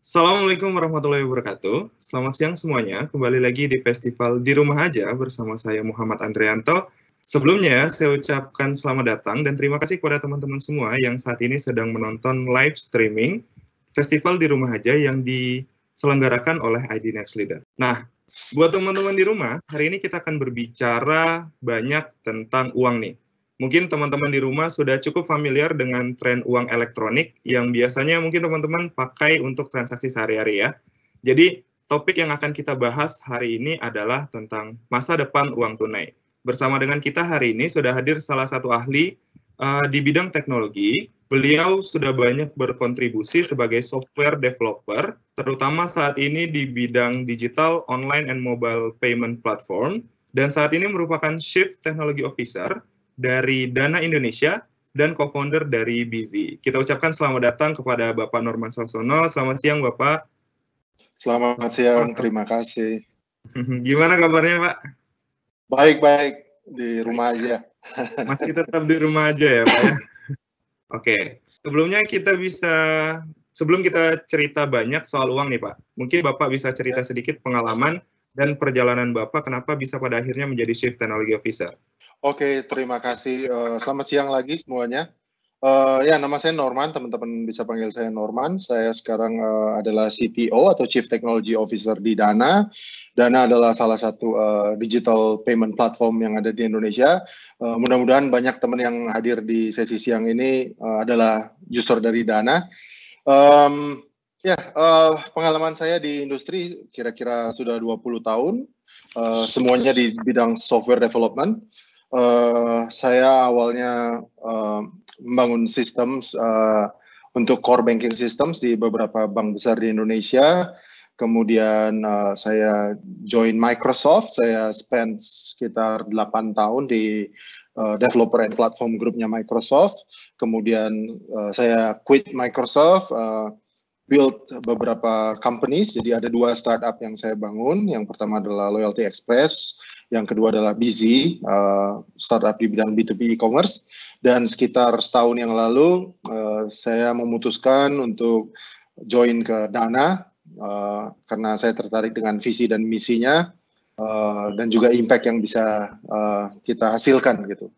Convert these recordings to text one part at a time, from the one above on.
Assalamualaikum warahmatullahi wabarakatuh. Selamat siang semuanya. Kembali lagi di Festival di Rumah Aja bersama saya Muhammad Andrianto. Sebelumnya, saya ucapkan selamat datang dan terima kasih kepada teman-teman semua yang saat ini sedang menonton live streaming Festival di Rumah Aja yang diselenggarakan oleh ID Next Leader. Nah, buat teman-teman di rumah, hari ini kita akan berbicara banyak tentang uang nih. Mungkin teman-teman di rumah sudah cukup familiar dengan tren uang elektronik yang biasanya mungkin teman-teman pakai untuk transaksi sehari-hari ya. Jadi, topik yang akan kita bahas hari ini adalah tentang masa depan uang tunai. Bersama dengan kita hari ini sudah hadir salah satu ahli di bidang teknologi. Beliau sudah banyak berkontribusi sebagai software developer, terutama saat ini di bidang digital, online, and mobile payment platform, dan saat ini merupakan Chief Technology Officer dari Dana Indonesia dan co-founder dari Bizi. Kita ucapkan selamat datang kepada Bapak Norman Sasono. Selamat siang, Bapak. Selamat siang, terima kasih. Gimana kabarnya, Pak? Baik-baik, di rumah aja. Masih tetap di rumah aja ya, Pak ya? Oke, sebelum kita cerita banyak soal uang nih, Pak, mungkin Bapak bisa cerita sedikit pengalaman dan perjalanan Bapak kenapa bisa pada akhirnya menjadi Chief Technology Officer. Oke, terima kasih. Selamat siang lagi semuanya. Nama saya Norman, teman-teman bisa panggil saya Norman. Saya sekarang adalah CTO atau Chief Technology Officer di Dana. Dana adalah salah satu digital payment platform yang ada di Indonesia. Mudah-mudahan banyak teman yang hadir di sesi siang ini adalah user dari Dana. Pengalaman saya di industri kira-kira sudah 20 tahun, semuanya di bidang software development. Saya awalnya membangun sistem untuk core banking systems di beberapa bank besar di Indonesia. Kemudian saya join Microsoft, saya spend sekitar 8 tahun di developer and platform grupnya Microsoft. Kemudian saya quit Microsoft, build beberapa companies. Jadi ada 2 startup yang saya bangun. Yang pertama adalah Loyalty Express, yang kedua adalah Bizi, startup di bidang B2B e-commerce. Dan sekitar setahun yang lalu, saya memutuskan untuk join ke Dana, karena saya tertarik dengan visi dan misinya, dan juga impact yang bisa kita hasilkan gitu.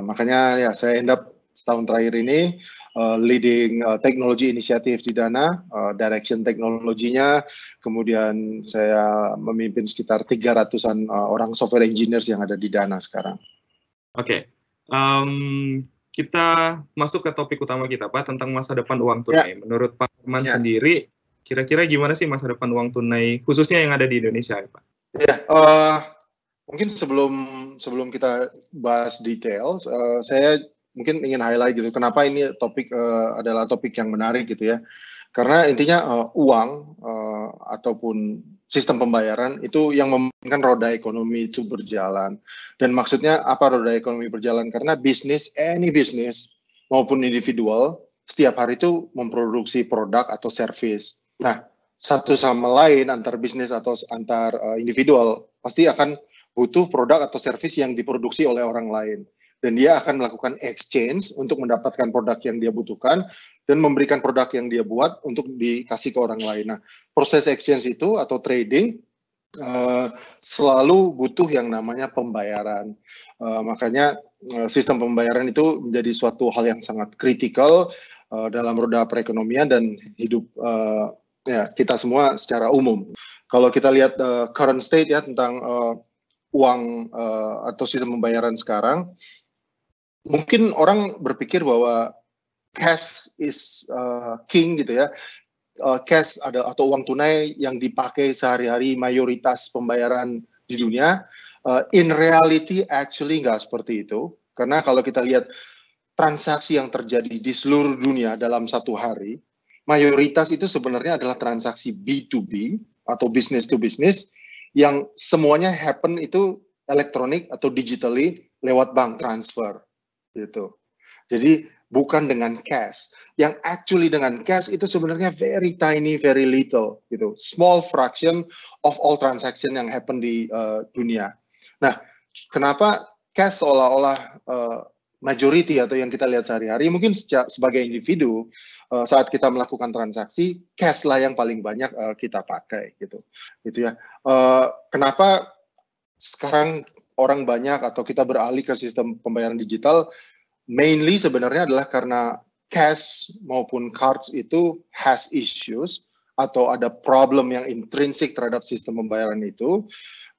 Makanya ya saya end up setahun terakhir ini leading teknologi inisiatif di Dana, direction teknologinya, kemudian saya memimpin sekitar 300-an orang software engineers yang ada di Dana sekarang. Oke, kita masuk ke topik utama kita, Pak, tentang masa depan uang tunai. Menurut Pak Norman sendiri, kira-kira gimana sih masa depan uang tunai, khususnya yang ada di Indonesia, Pak? Mungkin sebelum kita bahas detail, saya mungkin ingin highlight gitu, kenapa ini topik adalah topik yang menarik gitu ya. Karena intinya uang ataupun sistem pembayaran itu yang memungkinkan roda ekonomi itu berjalan. Dan maksudnya apa roda ekonomi berjalan? Karena bisnis, any business maupun individual, setiap hari itu memproduksi produk atau service. Nah, satu sama lain antar bisnis atau antar individual pasti akan butuh produk atau service yang diproduksi oleh orang lain. Dan dia akan melakukan exchange untuk mendapatkan produk yang dia butuhkan dan memberikan produk yang dia buat untuk dikasih ke orang lain. Nah, proses exchange itu atau trading selalu butuh yang namanya pembayaran. Makanya sistem pembayaran itu menjadi suatu hal yang sangat kritikal dalam roda perekonomian dan hidup kita semua secara umum. Kalau kita lihat current state ya tentang uang atau sistem pembayaran sekarang, mungkin orang berpikir bahwa cash is king gitu ya. Cash atau uang tunai yang dipakai sehari-hari mayoritas pembayaran di dunia. In reality actually nggak seperti itu. Karena kalau kita lihat transaksi yang terjadi di seluruh dunia dalam satu hari, mayoritas itu sebenarnya adalah transaksi B2B atau business to business yang semuanya happen itu elektronik atau digitally lewat bank transfer gitu. Jadi bukan dengan cash. Yang actually dengan cash itu sebenarnya very tiny, very little gitu. Small fraction of all transaction yang happen di dunia. Nah, kenapa cash seolah-olah majority atau yang kita lihat sehari-hari, mungkin sebagai individu saat kita melakukan transaksi, cash lah yang paling banyak kita pakai gitu ya. Kenapa sekarang orang banyak atau kita beralih ke sistem pembayaran digital? Mainly sebenarnya adalah karena cash maupun cards itu has issues atau ada problem yang intrinsik terhadap sistem pembayaran itu.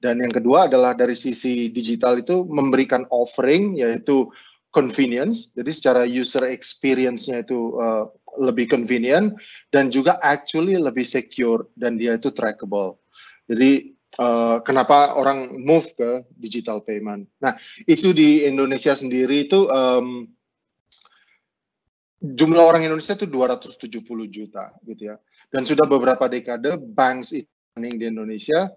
Dan yang kedua adalah dari sisi digital itu memberikan offering, yaitu convenience, jadi secara user experience-nya itu lebih convenient, dan juga actually lebih secure, dan dia itu trackable. Jadi kenapa orang move ke digital payment. Nah, isu di Indonesia sendiri itu jumlah orang Indonesia itu 270 juta gitu ya. Dan sudah beberapa dekade banks di Indonesia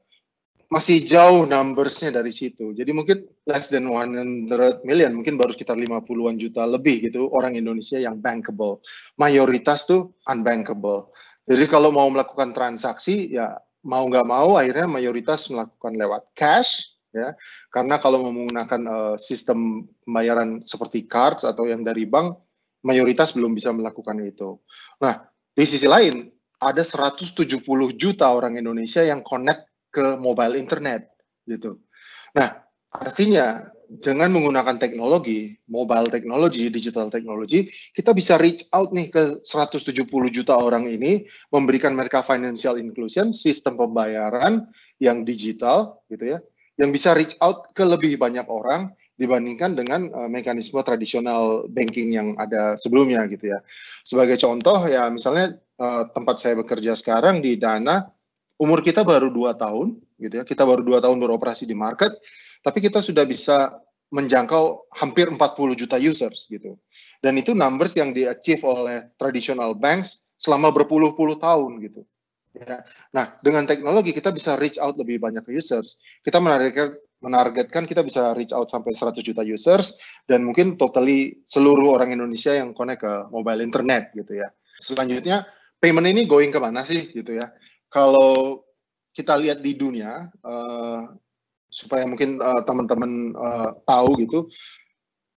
masih jauh numbers-nya dari situ. Jadi mungkin less than 100 million, mungkin baru sekitar 50-an juta lebih gitu orang Indonesia yang bankable. Mayoritas tuh unbankable. Jadi kalau mau melakukan transaksi ya mau nggak mau akhirnya mayoritas melakukan lewat cash ya. Karena kalau menggunakan sistem pembayaran seperti cards atau yang dari bank, mayoritas belum bisa melakukan itu. Nah, di sisi lain ada 170 juta orang Indonesia yang connect ke mobile internet gitu. Nah, artinya dengan menggunakan teknologi, mobile technology, digital technology, kita bisa reach out nih ke 170 juta orang ini, memberikan mereka financial inclusion, sistem pembayaran yang digital gitu ya, yang bisa reach out ke lebih banyak orang dibandingkan dengan mekanisme tradisional banking yang ada sebelumnya gitu ya. Sebagai contoh ya misalnya tempat saya bekerja sekarang di Dana, umur kita baru 2 tahun, gitu ya. Kita baru 2 tahun beroperasi di market, tapi kita sudah bisa menjangkau hampir 40 juta users, gitu. Dan itu numbers yang di-achieve oleh traditional banks selama berpuluh-puluh tahun, gitu. Ya. Nah, dengan teknologi kita bisa reach out lebih banyak ke users. Kita menargetkan kita bisa reach out sampai 100 juta users, dan mungkin totally seluruh orang Indonesia yang connect ke mobile internet, gitu ya. Selanjutnya, payment ini going kemana sih, gitu ya. Kalau kita lihat di dunia, supaya mungkin teman-teman tahu gitu,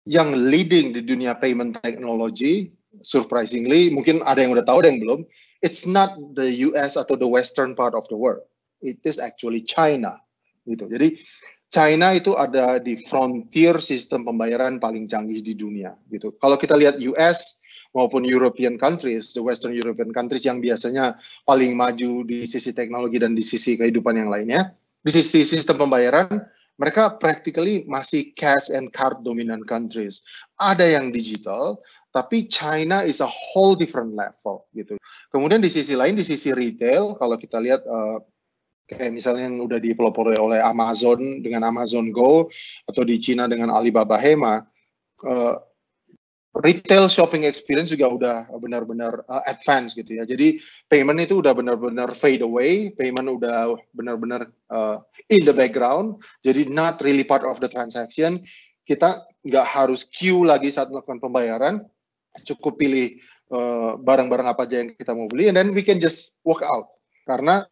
yang leading di dunia payment technology, surprisingly, mungkin ada yang udah tahu, ada yang belum, it's not the US atau the western part of the world, it is actually China. Gitu. Jadi China itu ada di frontier sistem pembayaran paling canggih di dunia. Gitu. Kalau kita lihat US, maupun European countries, the Western European countries yang biasanya paling maju di sisi teknologi dan di sisi kehidupan yang lainnya, di sisi sistem pembayaran, mereka practically masih cash and card dominant countries. Ada yang digital, tapi China is a whole different level gitu. Kemudian di sisi lain, di sisi retail, kalau kita lihat kayak misalnya yang udah dipelopori oleh Amazon dengan Amazon Go, atau di China dengan Alibaba Hema, retail shopping experience juga udah benar-benar advance gitu ya. Jadi payment itu udah benar-benar fade away, payment udah benar-benar in the background, jadi not really part of the transaction. Kita nggak harus queue lagi saat melakukan pembayaran, cukup pilih barang-barang apa aja yang kita mau beli, and then we can just walk out. Karena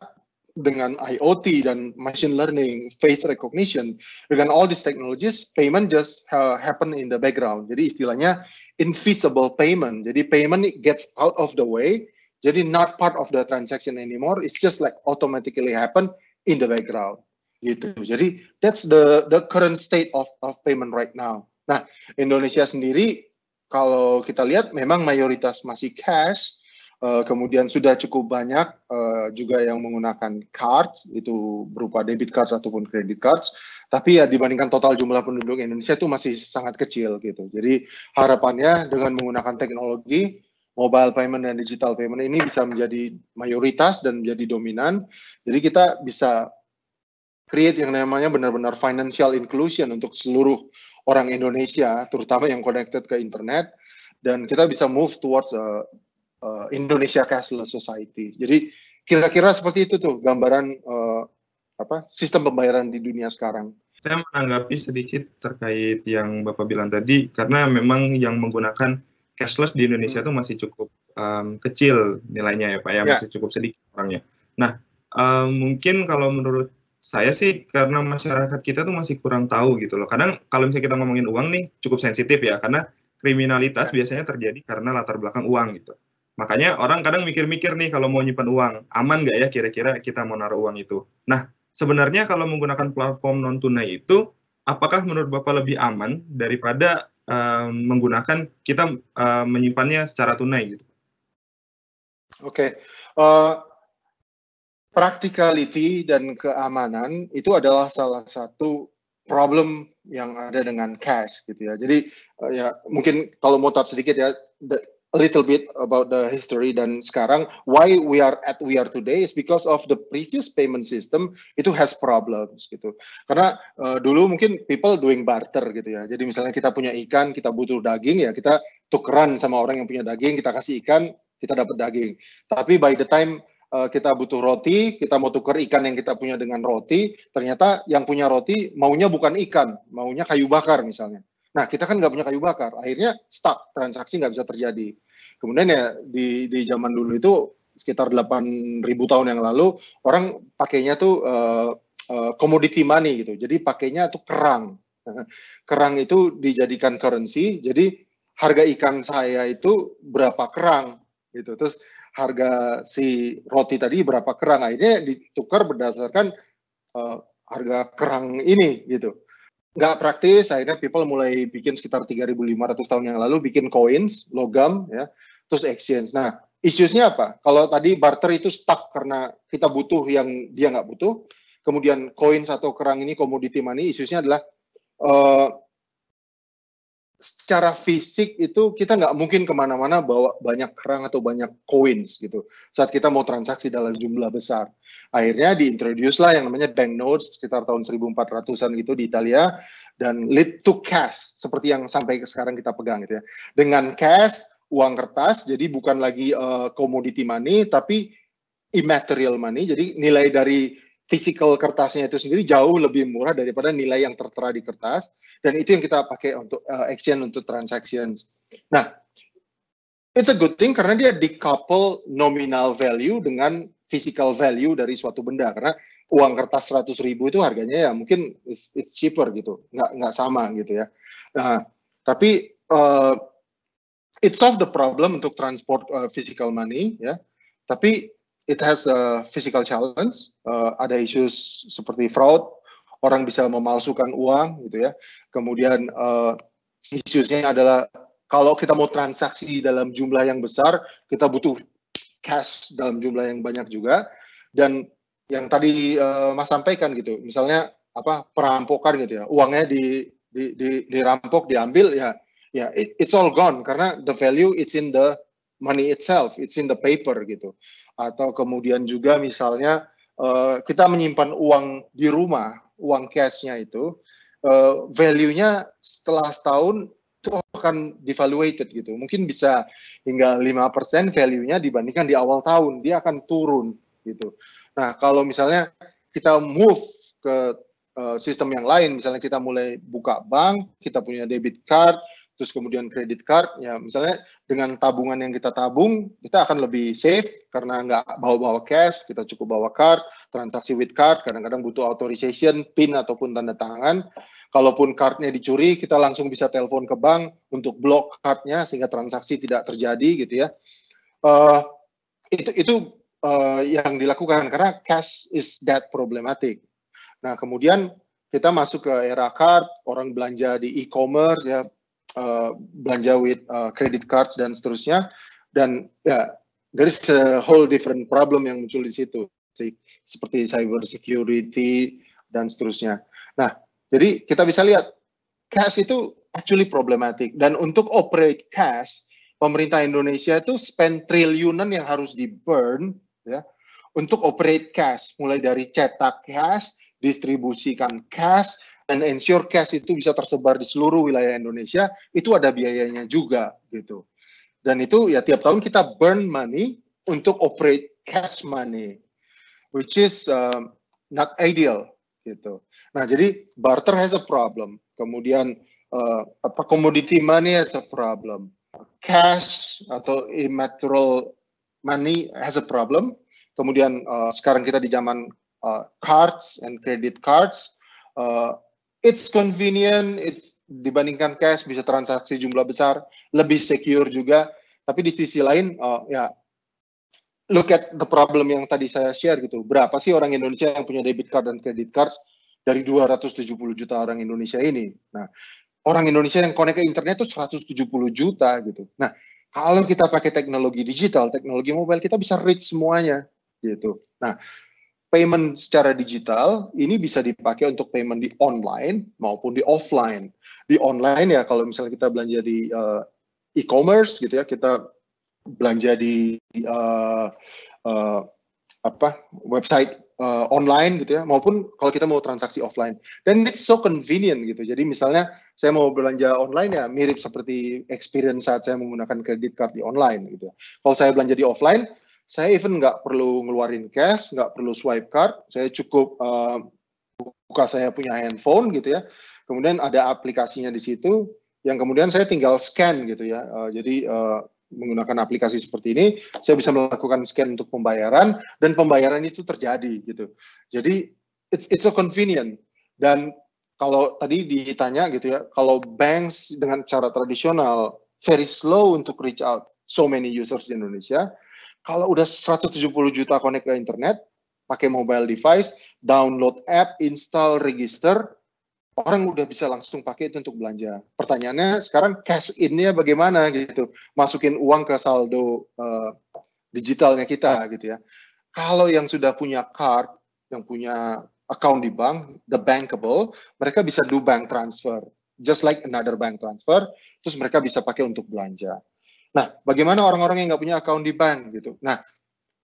dengan IoT dan machine learning, face recognition, dengan all these technologies, payment just happen in the background. Jadi istilahnya invisible payment. Jadi payment gets out of the way. Jadi not part of the transaction anymore. It's just like automatically happen in the background. Gitu. Jadi that's the current state of payment right now. Nah, Indonesia sendiri kalau kita lihat memang mayoritas masih cash. Kemudian sudah cukup banyak juga yang menggunakan cards, itu berupa debit cards ataupun credit cards, tapi ya dibandingkan total jumlah penduduk Indonesia itu masih sangat kecil gitu. Jadi harapannya dengan menggunakan teknologi, mobile payment dan digital payment ini bisa menjadi mayoritas dan menjadi dominan. Jadi kita bisa create yang namanya benar-benar financial inclusion untuk seluruh orang Indonesia, terutama yang connected ke internet, dan kita bisa move towards Indonesia cashless society. Jadi kira-kira seperti itu tuh gambaran sistem pembayaran di dunia sekarang. Saya menanggapi sedikit terkait yang Bapak bilang tadi, karena memang yang menggunakan cashless di Indonesia itu masih cukup kecil nilainya ya Pak, ya masih cukup sedikit orangnya. Nah, mungkin kalau menurut saya sih karena masyarakat kita tuh masih kurang tahu gitu loh. Kadang kalau misalnya kita ngomongin uang nih cukup sensitif ya, karena kriminalitas biasanya terjadi karena latar belakang uang gitu. Makanya orang kadang mikir-mikir nih kalau mau nyimpan uang, aman nggak ya kira-kira kita mau naruh uang itu. Nah, sebenarnya kalau menggunakan platform non-tunai itu, apakah menurut Bapak lebih aman daripada menggunakan kita menyimpannya secara tunai gitu? Oke. Practicality dan keamanan itu adalah salah satu problem yang ada dengan cash gitu ya. Jadi ya mungkin kalau mau tahu sedikit ya, a little bit about the history dan sekarang why we are today is because of the previous payment system itu has problems gitu. Karena dulu mungkin people doing barter gitu ya. Jadi misalnya kita punya ikan, kita butuh daging ya kita tukeran sama orang yang punya daging, kita kasih ikan, kita dapat daging. Tapi by the time kita butuh roti, kita mau tukar ikan yang kita punya dengan roti, ternyata yang punya roti maunya bukan ikan, maunya kayu bakar misalnya. Nah, kita kan nggak punya kayu bakar, akhirnya stuck, transaksi nggak bisa terjadi. Kemudian ya di zaman dulu itu sekitar 8.000 tahun yang lalu, orang pakainya tuh commodity money gitu, jadi pakainya tuh kerang. Kerang itu dijadikan currency, jadi harga ikan saya itu berapa kerang gitu. Terus harga si roti tadi berapa kerang, akhirnya ditukar berdasarkan harga kerang ini gitu. Nggak praktis, akhirnya people mulai bikin sekitar 3.500 tahun yang lalu bikin coins, logam ya, terus exchange. Nah, isunya apa? Kalau tadi barter itu stuck karena kita butuh yang dia nggak butuh, kemudian coins atau kerang ini commodity money, isunya adalah secara fisik itu kita nggak mungkin kemana-mana bawa banyak kerang atau banyak coins gitu saat kita mau transaksi dalam jumlah besar. Akhirnya diintroduce lah yang namanya banknotes sekitar tahun 1400-an gitu di Italia dan lead to cash seperti yang sampai sekarang kita pegang gitu ya. Dengan cash, uang kertas, jadi bukan lagi commodity money tapi immaterial money, jadi nilai dari physical kertasnya itu sendiri jauh lebih murah daripada nilai yang tertera di kertas, dan itu yang kita pakai untuk exchange untuk transactions. Nah, it's a good thing karena dia decouple nominal value dengan physical value dari suatu benda, karena uang kertas 100.000 itu harganya ya mungkin it's cheaper gitu, nggak sama gitu ya. Nah, tapi it solve the problem untuk transport physical money ya, tapi it has a physical challenge, ada issues seperti fraud, orang bisa memalsukan uang gitu ya. Kemudian isunya adalah kalau kita mau transaksi dalam jumlah yang besar, kita butuh cash dalam jumlah yang banyak juga. Dan yang tadi Mas sampaikan gitu, misalnya apa perampokan gitu ya, uangnya dirampok, diambil ya, it's all gone karena the value it's in the money itself, it's in the paper gitu. Atau kemudian juga misalnya kita menyimpan uang di rumah, uang cashnya itu value-nya setelah setahun itu akan devaluated gitu. Mungkin bisa hingga 5% value-nya dibandingkan di awal tahun, dia akan turun gitu. Nah, kalau misalnya kita move ke sistem yang lain, misalnya kita mulai buka bank, kita punya debit card, terus kemudian credit card, ya misalnya dengan tabungan yang kita tabung, kita akan lebih safe karena nggak bawa-bawa cash, kita cukup bawa card, transaksi with card, kadang-kadang butuh authorization, PIN ataupun tanda tangan. Kalaupun cardnya dicuri, kita langsung bisa telepon ke bank untuk block cardnya sehingga transaksi tidak terjadi gitu ya. Itu yang dilakukan karena cash is that problematic. Nah kemudian kita masuk ke era card, orang belanja di e-commerce ya. Belanja with credit cards dan seterusnya, dan ya there is a whole different problem yang muncul di situ seperti cyber security dan seterusnya. Nah, jadi kita bisa lihat cash itu actually problematic, dan untuk operate cash pemerintah Indonesia itu spend triliunan yang harus di burn ya untuk operate cash, mulai dari cetak cash, distribusikan cash, dan ensure cash itu bisa tersebar di seluruh wilayah Indonesia, itu ada biayanya juga gitu. Dan itu ya tiap tahun kita burn money untuk operate cash money, which is not ideal gitu. Nah jadi barter has a problem, kemudian commodity money has a problem, cash atau immaterial money has a problem, kemudian sekarang kita di zaman cards and credit cards. It's convenient, it's dibandingkan cash, bisa transaksi jumlah besar, lebih secure juga. Tapi di sisi lain, ya look at the problem yang tadi saya share gitu. Berapa sih orang Indonesia yang punya debit card dan credit cards dari 270 juta orang Indonesia ini? Nah, orang Indonesia yang connect ke internet itu 170 juta gitu. Nah, kalau kita pakai teknologi digital, teknologi mobile, kita bisa reach semuanya gitu. Nah, payment secara digital ini bisa dipakai untuk payment di online maupun di offline. Di online ya kalau misalnya kita belanja di e-commerce gitu ya, kita belanja di website online gitu ya, maupun kalau kita mau transaksi offline. Dan it's so convenient gitu. Jadi misalnya saya mau belanja online ya mirip seperti experience saat saya menggunakan credit card di online gitu. Kalau saya belanja di offline, saya even nggak perlu ngeluarin cash, nggak perlu swipe card, saya cukup buka saya punya handphone gitu ya. Kemudian ada aplikasinya di situ, yang kemudian saya tinggal scan gitu ya. Jadi menggunakan aplikasi seperti ini, saya bisa melakukan scan untuk pembayaran, dan pembayaran itu terjadi gitu. Jadi it's so convenient. Dan kalau tadi ditanya gitu ya, kalau banks dengan cara tradisional very slow untuk reach out so many users di Indonesia, kalau udah 170 juta connect ke internet, pakai mobile device, download app, install, register, orang udah bisa langsung pakai itu untuk belanja. Pertanyaannya sekarang cash in-nya bagaimana gitu, masukin uang ke saldo digitalnya kita gitu ya. Kalau yang sudah punya card, yang punya account di bank, the bankable, mereka bisa do bank transfer, just like another bank transfer, terus mereka bisa pakai untuk belanja. Nah, bagaimana orang-orang yang nggak punya account di bank gitu? Nah,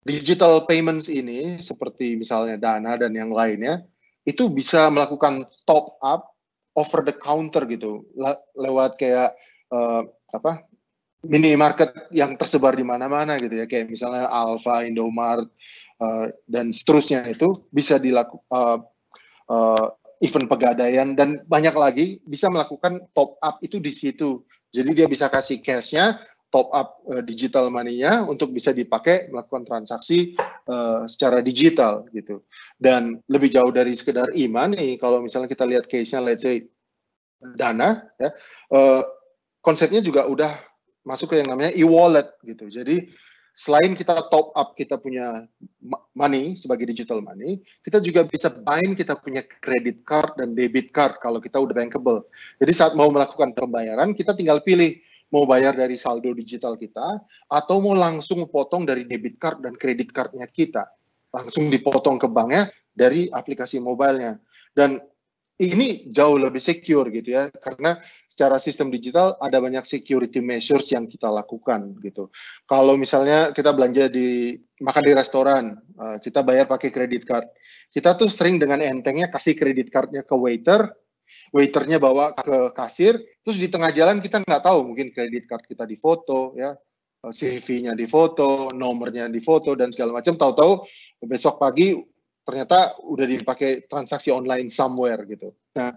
digital payments ini seperti misalnya Dana dan yang lainnya, itu bisa melakukan top up over the counter gitu, lewat kayak minimarket yang tersebar di mana-mana gitu ya, kayak misalnya Alfa, Indomart, dan seterusnya itu bisa dilakukan event pegadaian dan banyak lagi bisa melakukan top up itu di situ. Jadi dia bisa kasih cash-nya, top up digital money-nya untuk bisa dipakai melakukan transaksi secara digital gitu. Dan lebih jauh dari sekedar e-money, kalau misalnya kita lihat case-nya let's say Dana ya, konsepnya juga udah masuk ke yang namanya e-wallet gitu. Jadi selain kita top up kita punya money sebagai digital money, kita juga bisa bind kita punya credit card dan debit card kalau kita udah bankable. Jadi saat mau melakukan pembayaran, kita tinggal pilih mau bayar dari saldo digital kita, atau mau langsung potong dari debit card dan credit cardnya kita. Langsung dipotong ke banknya dari aplikasi mobilenya. Dan ini jauh lebih secure gitu ya, karena secara sistem digital ada banyak security measures yang kita lakukan gitu. Kalau misalnya kita belanja makan di restoran, kita bayar pakai credit card, kita tuh sering dengan entengnya kasih credit cardnya ke waiternya bawa ke kasir, terus di tengah jalan kita nggak tahu, mungkin credit card kita difoto ya, CV-nya difoto, nomornya difoto dan segala macam, tahu-tahu besok pagi ternyata udah dipakai transaksi online somewhere gitu. Nah,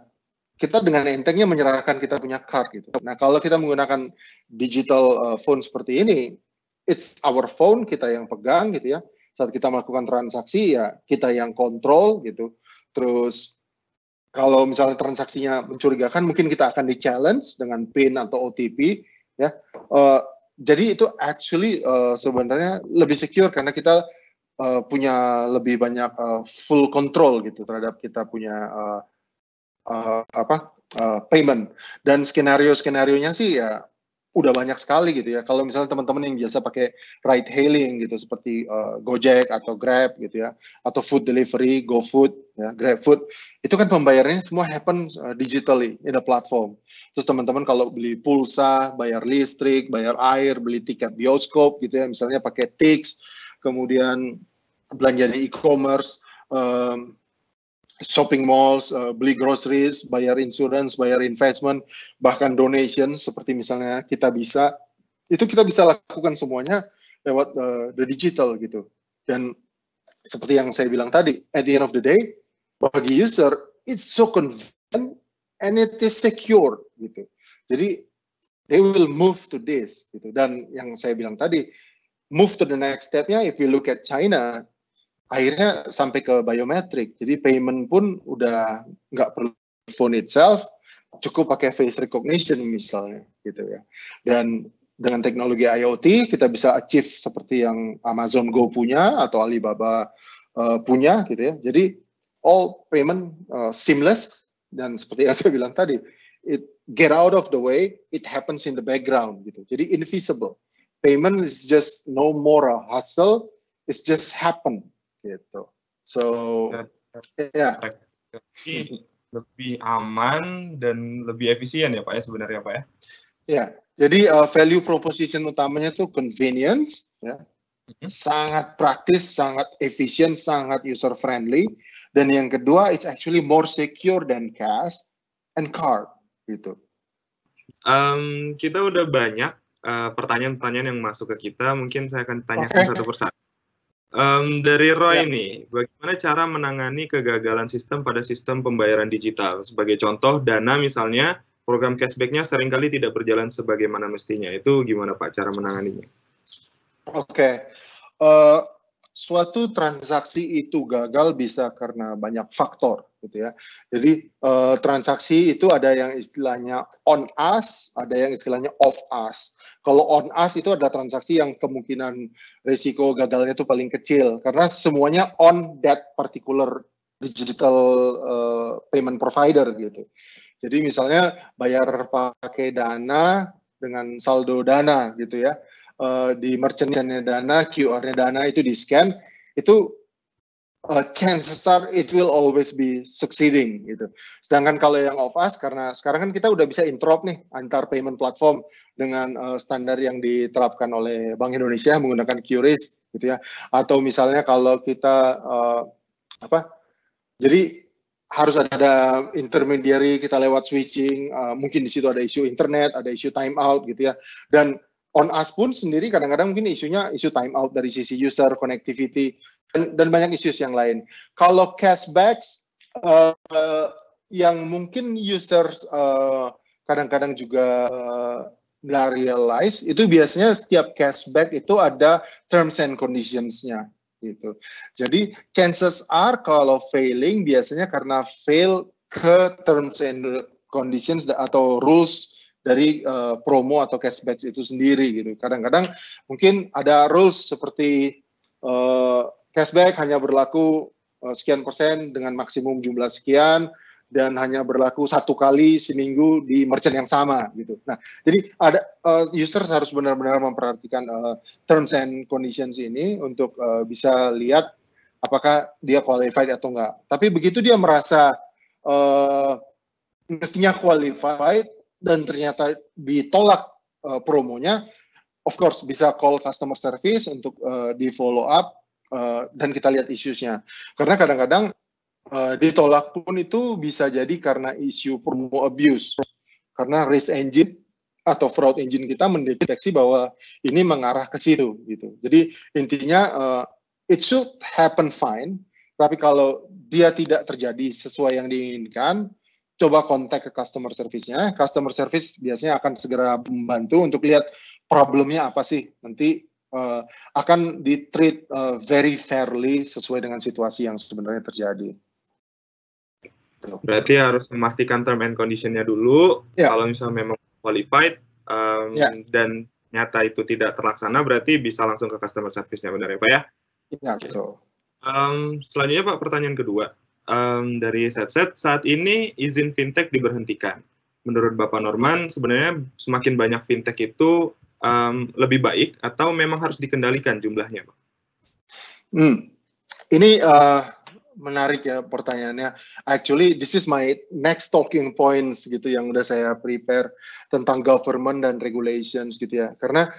kita dengan entengnya menyerahkan kita punya card gitu. Nah, kalau kita menggunakan digital phone seperti ini, it's our phone, kita yang pegang gitu ya. Saat kita melakukan transaksi ya kita yang kontrol gitu. Terus kalau misalnya transaksinya mencurigakan, mungkin kita akan di-challenge dengan PIN atau OTP ya. Jadi itu actually sebenarnya lebih secure karena kita punya lebih banyak full control gitu terhadap kita punya payment. Dan skenario-skenarionya sih ya udah banyak sekali gitu ya. Kalau misalnya teman-teman yang biasa pakai ride hailing gitu seperti Gojek atau Grab gitu ya, atau food delivery, GoFood ya, GrabFood, itu kan pembayarannya semua happen digitally in the platform. Terus teman-teman kalau beli pulsa, bayar listrik, bayar air, beli tiket bioskop gitu ya, misalnya pakai Tix, kemudian belanja di e-commerce, shopping malls, beli groceries, bayar insurance, bayar investment, bahkan donation seperti misalnya kita bisa lakukan semuanya lewat the digital gitu. Dan seperti yang saya bilang tadi, at the end of the day, bagi user, it's so convenient and it is secure gitu. Jadi they will move to this gitu. Dan yang saya bilang tadi, move to the next step-nya, if you look at China, akhirnya sampai ke biometrik. Jadi payment pun udah nggak perlu phone itself, cukup pakai face recognition misalnya gitu ya. Dan dengan teknologi IoT kita bisa achieve seperti yang Amazon Go punya atau Alibaba punya gitu ya. Jadi all payment seamless, dan seperti yang saya bilang tadi, it get out of the way, it happens in the background gitu. Jadi invisible. Payment is just no more a hustle, it's just happen gitu. So ya. Lebih aman dan lebih efisien ya Pak ya sebenarnya Pak ya. Ya, jadi value proposition utamanya tuh convenience, ya, sangat praktis, sangat efisien, sangat user friendly, dan yang kedua it's actually more secure than cash and card gitu. Kita udah banyak pertanyaan-pertanyaan yang masuk ke kita, mungkin saya akan tanyakan satu persatu. Dari Roy nih, bagaimana cara menangani kegagalan sistem pada sistem pembayaran digital? Sebagai contoh, Dana misalnya, program cashback-nya seringkali tidak berjalan sebagaimana mestinya. Itu gimana Pak cara menanganinya? Oke. Suatu transaksi itu gagal bisa karena banyak faktor gitu ya. Jadi transaksi itu ada yang istilahnya on us, ada yang istilahnya off us. Kalau on us itu adalah transaksi yang kemungkinan risiko gagalnya itu paling kecil karena semuanya on that particular digital payment provider gitu. Jadi misalnya bayar pakai Dana dengan saldo Dana gitu ya. Di merchant-nya Dana, QR-nya Dana itu di-scan, itu chances are it will always be succeeding gitu. Sedangkan kalau yang off us, karena sekarang kan kita udah bisa interop nih antar payment platform dengan standar yang diterapkan oleh Bank Indonesia menggunakan QRIS gitu ya. Atau misalnya kalau kita jadi harus ada intermediary, kita lewat switching, mungkin di situ ada isu internet, ada isu timeout gitu ya. Dan on us pun sendiri kadang-kadang mungkin isunya isu timeout dari sisi user, connectivity, dan banyak isu yang lain. Kalau cashbacks yang mungkin users kadang-kadang juga nggak realize, itu biasanya setiap cashback itu ada terms and conditions-nya gitu. Jadi chances are kalau failing biasanya karena fail ke terms and conditions atau rules dari promo atau cashback itu sendiri gitu. Kadang-kadang mungkin ada rules seperti cashback hanya berlaku sekian persen dengan maksimum jumlah sekian dan hanya berlaku 1 kali seminggu di merchant yang sama gitu. Nah, jadi ada users harus benar-benar memperhatikan terms and conditions ini untuk bisa lihat apakah dia qualified atau enggak. Tapi begitu dia merasa mestinya qualified dan ternyata ditolak promonya, of course bisa call customer service untuk di follow up dan kita lihat issues-nya. Karena kadang-kadang ditolak pun itu bisa jadi karena isu promo abuse. Karena risk engine atau fraud engine kita mendeteksi bahwa ini mengarah ke situ gitu. Jadi intinya it should happen fine, tapi kalau dia tidak terjadi sesuai yang diinginkan, coba kontak ke customer service-nya. Customer service biasanya akan segera membantu untuk lihat problemnya apa sih. Nanti akan di-treat very fairly sesuai dengan situasi yang sebenarnya terjadi. Berarti harus memastikan term and condition-nya dulu. Kalau misalnya memang qualified dan nyata itu tidak terlaksana, berarti bisa langsung ke customer service-nya, benar ya Pak ya? Iya, betul. Selanjutnya Pak, pertanyaan kedua. Dari Setset, saat ini izin fintech diberhentikan. Menurut Bapak Norman, sebenarnya semakin banyak fintech itu lebih baik atau memang harus dikendalikan jumlahnya, Pak? Ini menarik ya pertanyaannya. Actually, this is my next talking points gitu yang udah saya prepare tentang government dan regulations gitu ya. Karena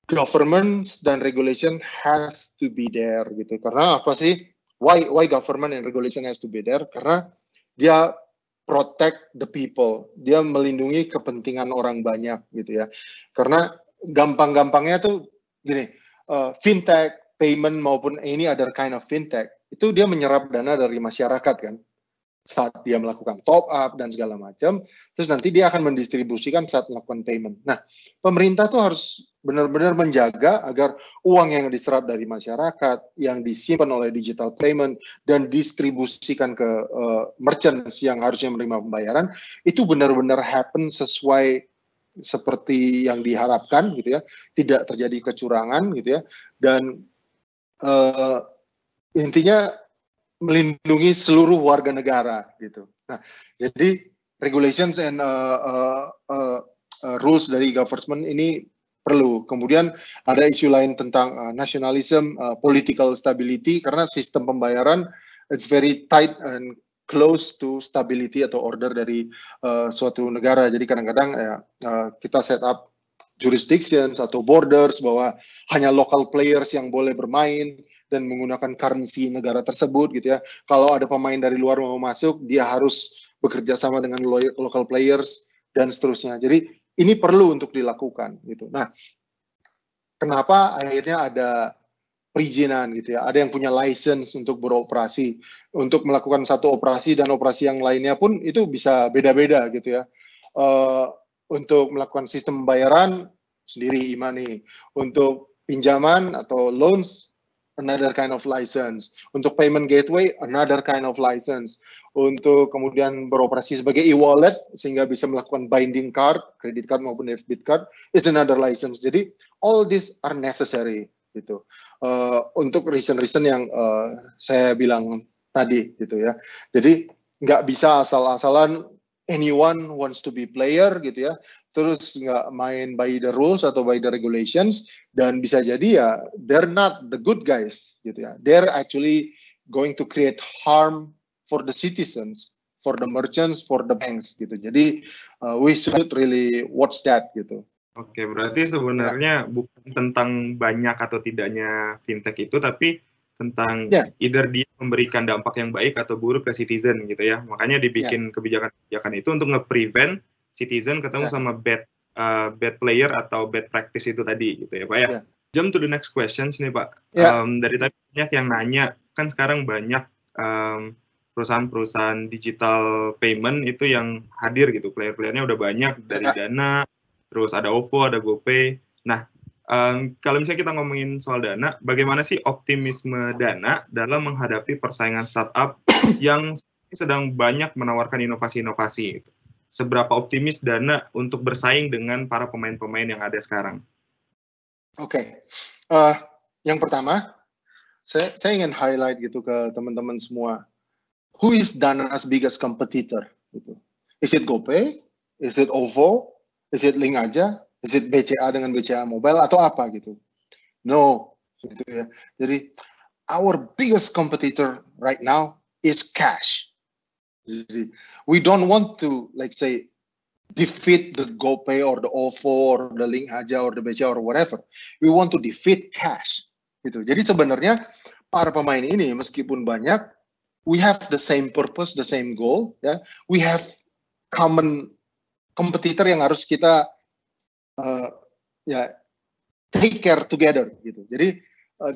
government dan regulation has to be there gitu. Karena apa sih? Why government and regulation has to be there? Karena dia protect the people. Dia melindungi kepentingan orang banyak gitu ya. Karena gampang-gampangnya tuh gini, fintech, payment maupun any other kind of fintech, itu dia menyerap dana dari masyarakat kan. saat dia melakukan top up dan segala macam, terus nanti dia akan mendistribusikan saat melakukan payment. Nah, pemerintah tuh harus benar-benar menjaga agar uang yang diserap dari masyarakat, yang disimpan oleh digital payment, dan distribusikan ke merchants yang harusnya menerima pembayaran, itu benar-benar happen sesuai seperti yang diharapkan, gitu ya, tidak terjadi kecurangan, gitu ya, dan intinya melindungi seluruh warga negara gitu. Nah, jadi regulations and rules dari government ini perlu. Kemudian ada isu lain tentang nationalism, political stability, karena sistem pembayaran it's very tight and close to stability atau order dari suatu negara. Jadi kadang-kadang kita set up jurisdictions atau borders bahwa hanya local players yang boleh bermain dan menggunakan currency negara tersebut gitu ya. Kalau ada pemain dari luar mau masuk, dia harus bekerja sama dengan local players dan seterusnya. Jadi ini perlu untuk dilakukan gitu. Nah, kenapa akhirnya ada perizinan gitu ya? Ada yang punya license untuk beroperasi, untuk melakukan satu operasi dan operasi yang lainnya pun itu bisa beda-beda gitu ya. Untuk melakukan sistem pembayaran sendiri e-money, untuk pinjaman atau loans another kind of license, untuk payment gateway another kind of license, untuk kemudian beroperasi sebagai e-wallet sehingga bisa melakukan binding card, credit card maupun debit card is another license. Jadi all these are necessary gitu untuk reason-reason yang saya bilang tadi gitu ya. Jadi nggak bisa asal-asalan anyone wants to be player gitu ya, terus nggak main by the rules atau by the regulations, dan bisa jadi ya they're not the good guys gitu ya, they're actually going to create harm for the citizens, for the merchants, for the banks gitu. Jadi we should really watch that gitu. Oke, berarti sebenarnya bukan tentang banyak atau tidaknya fintech itu, tapi tentang either dia memberikan dampak yang baik atau buruk ke citizen gitu ya. Makanya dibikin kebijakan-kebijakan itu untuk nge-prevent citizen ketemu sama bad player atau bad practice itu tadi gitu ya Pak ya. Jump to the next questions nih Pak. Dari tadi banyak yang nanya, kan sekarang banyak perusahaan-perusahaan digital payment itu yang hadir gitu. Player-playernya udah banyak, dari Dana, terus ada OVO, ada GoPay. Nah, kalau misalnya kita ngomongin soal Dana, bagaimana sih optimisme Dana dalam menghadapi persaingan startup yang sedang banyak menawarkan inovasi-inovasi? Seberapa optimis Dana untuk bersaing dengan para pemain-pemain yang ada sekarang? Oke, yang pertama, saya ingin highlight gitu ke teman-teman semua. Who is Dana's biggest competitor? Gitu. Is it GoPay? Is it OVO? Is it Link aja? Is it BCA dengan BCA Mobile atau apa gitu? No, gitu ya. Jadi our biggest competitor right now is cash. Jadi, we don't want to like say defeat the GoPay or the OVO or the Link aja or the BCA or whatever. We want to defeat cash. Gitu. Jadi sebenarnya para pemain ini meskipun banyak, we have the same purpose, the same goal. Ya, we have common kompetitor yang harus kita take care together gitu. Jadi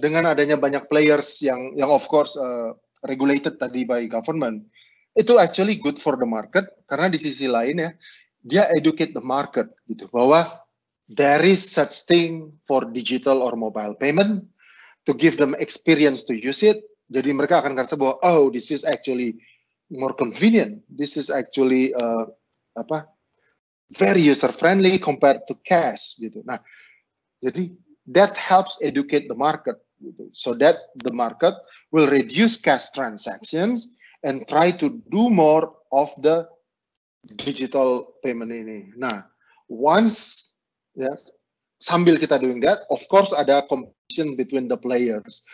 dengan adanya banyak players yang of course regulated tadi by government, itu actually good for the market, karena di sisi lain ya dia educate the market gitu bahwa there is such thing for digital or mobile payment, to give them experience to use it. Jadi mereka akan ngerasa bahwa oh, this is actually more convenient, this is actually very user friendly compared to cash gitu. Nah, jadi that helps educate the market gitu, so that the market will reduce cash transactions and try to do more of the digital payment ini. Nah, once sambil kita doing that, of course ada competition between the players.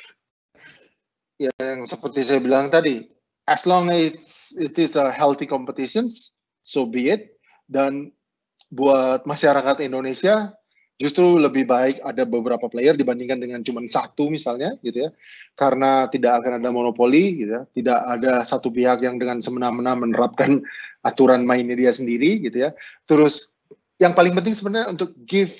Yang seperti saya bilang tadi, as long as it is a healthy competitions, so be it. Dan buat masyarakat Indonesia justru lebih baik ada beberapa player dibandingkan dengan cuma satu misalnya gitu ya, karena tidak akan ada monopoli gitu ya, tidak ada satu pihak yang dengan semena-mena menerapkan aturan mainnya dia sendiri gitu ya. Terus yang paling penting sebenarnya untuk give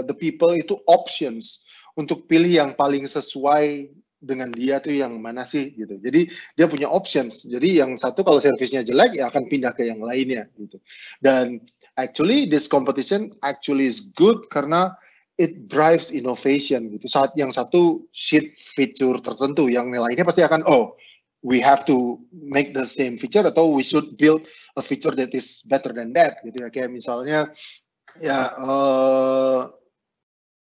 the people itu options untuk pilih yang paling sesuai dengan dia tuh yang mana sih gitu. Jadi dia punya options. Jadi yang satu kalau servisnya jelek ya akan pindah ke yang lainnya gitu. Dan actually this competition actually is good karena it drives innovation gitu. Saat yang satu sheet feature tertentu yang nilainya pasti akan we have to make the same feature atau we should build a feature that is better than that gitu ya. Kayak misalnya ya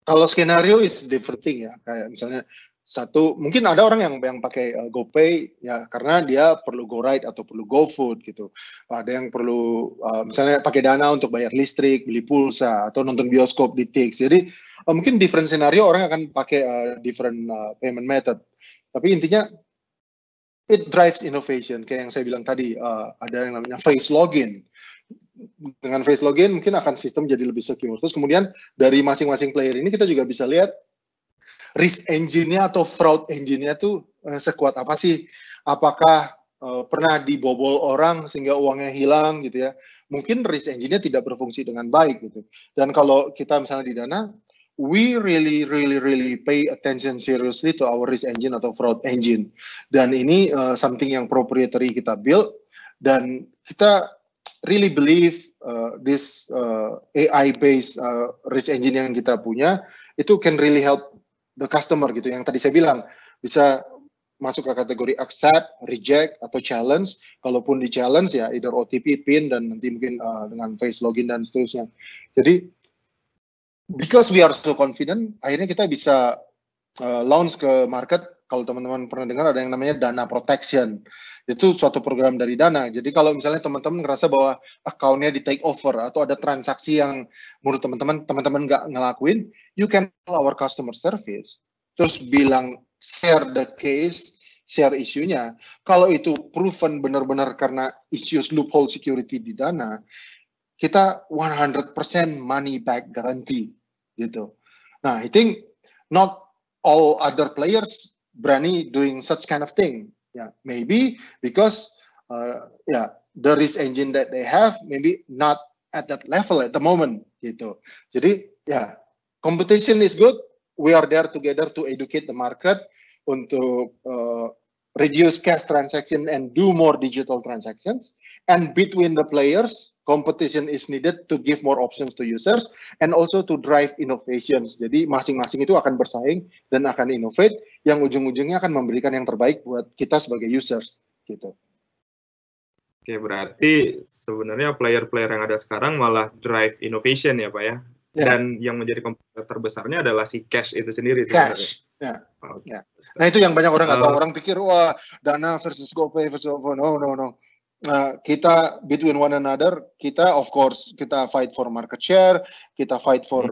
kalau skenario is different thing ya. Kayak misalnya satu mungkin ada orang yang pakai GoPay ya karena dia perlu GoRide atau perlu GoFood gitu. Ada yang perlu misalnya pakai Dana untuk bayar listrik, beli pulsa atau nonton bioskop di Tix. Jadi mungkin different scenario orang akan pakai different payment method. Tapi intinya it drives innovation kayak yang saya bilang tadi, ada yang namanya face login. Dengan face login mungkin akan sistem jadi lebih secure. Terus kemudian dari masing-masing player ini kita juga bisa lihat risk engine-nya atau fraud engine-nya tuh sekuat apa sih? Apakah pernah dibobol orang sehingga uangnya hilang gitu ya? Mungkin risk engine-nya tidak berfungsi dengan baik gitu. Dan kalau kita misalnya di Dana, we really pay attention seriously to our risk engine atau fraud engine. Dan ini something yang proprietary kita build dan kita really believe this AI-based risk engine yang kita punya itu can really help the customer gitu. Yang tadi saya bilang bisa masuk ke kategori accept, reject atau challenge. Kalaupun di challenge ya either OTP, PIN dan nanti mungkin dengan face login dan seterusnya. Jadi because we are so confident, akhirnya kita bisa launch ke market. Kalau teman-teman pernah dengar ada yang namanya Dana Protection. Itu suatu program dari Dana. Jadi kalau misalnya teman-teman ngerasa bahwa account-nya di take over atau ada transaksi yang menurut teman-teman nggak ngelakuin, you can call our customer service. Terus bilang share the case, share isunya. Kalau itu proven benar-benar karena issues loophole security di Dana, kita 100% money back guarantee gitu. Nah, I think not all other players berani doing such kind of thing. Yeah, maybe because the risk engine that they have maybe not at that level at the moment gitu. Jadi competition is good. We are there together to educate the market untuk reduce cash transaction and do more digital transactions. And between the players, competition is needed to give more options to users and also to drive innovations. Jadi masing-masing itu akan bersaing dan akan innovate yang ujung-ujungnya akan memberikan yang terbaik buat kita sebagai users gitu. Oke, berarti sebenarnya player-player yang ada sekarang malah drive innovation ya Pak ya? Dan yang menjadi kompetitor terbesarnya adalah si cash itu sendiri sebenarnya. Cash, Nah itu yang banyak orang nggak tahu. Orang pikir wah Dana versus GoPay versus GoPay. No. Kita between one another, kita of course kita fight for market share, kita fight for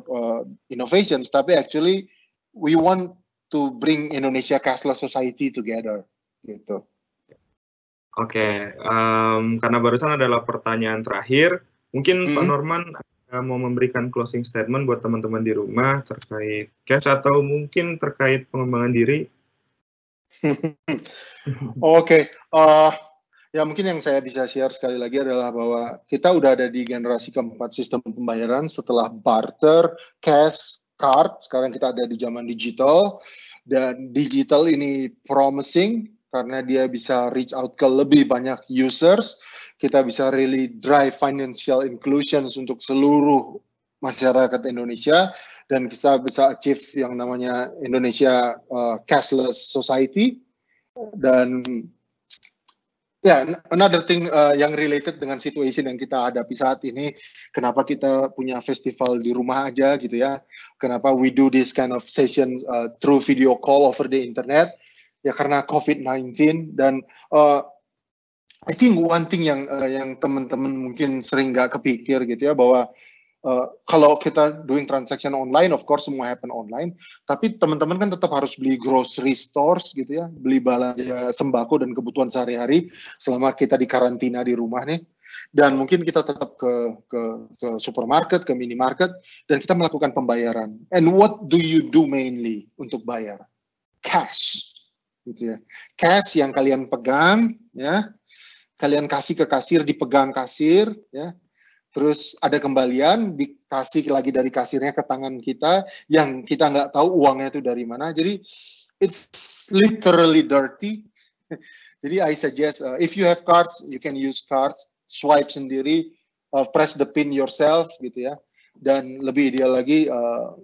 innovations, tapi actually we want to bring Indonesia cashless society together gitu. Oke, karena barusan adalah pertanyaan terakhir, mungkin Pak Norman mau memberikan closing statement buat teman-teman di rumah terkait cash atau mungkin terkait pengembangan diri. Oke. Ya mungkin yang saya bisa share sekali lagi adalah bahwa kita udah ada di generasi keempat sistem pembayaran setelah barter, cash, card. Sekarang kita ada di zaman digital dan digital ini promising karena dia bisa reach out ke lebih banyak users. Kita bisa really drive financial inclusion untuk seluruh masyarakat Indonesia dan kita bisa achieve yang namanya Indonesia cashless society. Dan another thing yang related dengan situation yang kita hadapi saat ini, kenapa kita punya festival di rumah aja gitu ya, kenapa we do this kind of session through video call over the internet, ya karena COVID-19 dan I think one thing yang teman-teman mungkin sering nggak kepikir gitu ya, bahwa kalau kita doing transaction online, of course semua happen online, tapi teman-teman kan tetap harus beli grocery stores gitu ya, beli belanja sembako dan kebutuhan sehari-hari selama kita di karantina di rumah nih. Dan mungkin kita tetap ke supermarket, ke minimarket, dan kita melakukan pembayaran. And what do you do mainly untuk bayar? Cash, gitu ya. Cash yang kalian pegang, ya, kalian kasih ke kasir, dipegang kasir, ya. Terus ada kembalian, dikasih lagi dari kasirnya ke tangan kita, yang kita nggak tahu uangnya itu dari mana. Jadi, it's literally dirty. Jadi I suggest if you have cards, you can use cards, swipe sendiri, press the pin yourself gitu ya. Dan lebih ideal lagi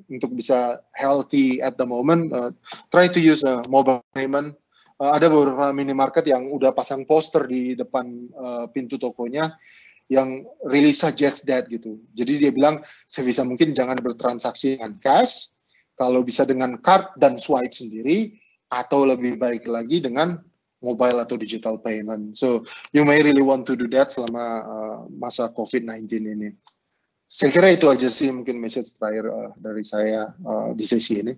untuk bisa healthy at the moment, try to use a mobile payment. Ada beberapa minimarket yang udah pasang poster di depan pintu tokonya yang really suggest that gitu. Jadi dia bilang sebisa mungkin jangan bertransaksi dengan cash, kalau bisa dengan card dan swipe sendiri, atau lebih baik lagi dengan mobile atau digital payment. So you may really want to do that selama masa COVID-19 ini. Saya kira itu aja sih mungkin message terakhir dari saya di sesi ini.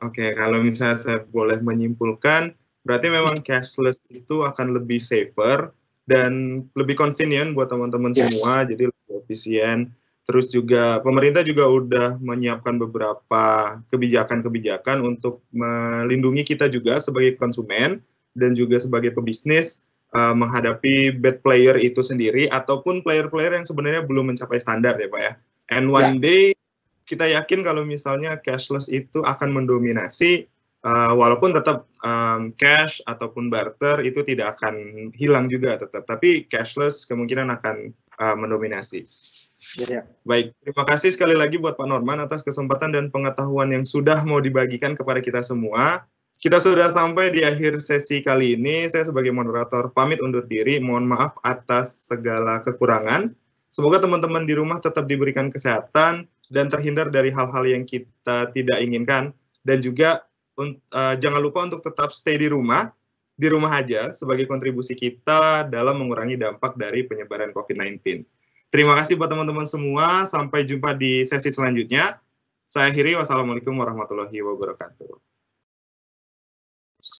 Oke, kalau misalnya saya boleh menyimpulkan, berarti memang cashless itu akan lebih safer dan lebih convenient buat teman-teman semua, jadi lebih efisien. Terus juga pemerintah juga udah menyiapkan beberapa kebijakan-kebijakan untuk melindungi kita juga sebagai konsumen dan juga sebagai pebisnis menghadapi bad player itu sendiri ataupun player-player yang sebenarnya belum mencapai standar ya Pak ya. And one day kita yakin kalau misalnya cashless itu akan mendominasi, walaupun tetap cash ataupun barter itu tidak akan hilang juga tetap, tapi cashless kemungkinan akan mendominasi. Baik, terima kasih sekali lagi buat Pak Norman atas kesempatan dan pengetahuan yang sudah mau dibagikan kepada kita semua. Kita sudah sampai di akhir sesi kali ini. Saya sebagai moderator pamit undur diri. Mohon maaf atas segala kekurangan. Semoga teman-teman di rumah tetap diberikan kesehatan dan terhindar dari hal-hal yang kita tidak inginkan. Dan juga jangan lupa untuk tetap stay di rumah aja sebagai kontribusi kita dalam mengurangi dampak dari penyebaran COVID-19. Terima kasih buat teman-teman semua. Sampai jumpa di sesi selanjutnya. Saya akhiri. Wassalamualaikum warahmatullahi wabarakatuh.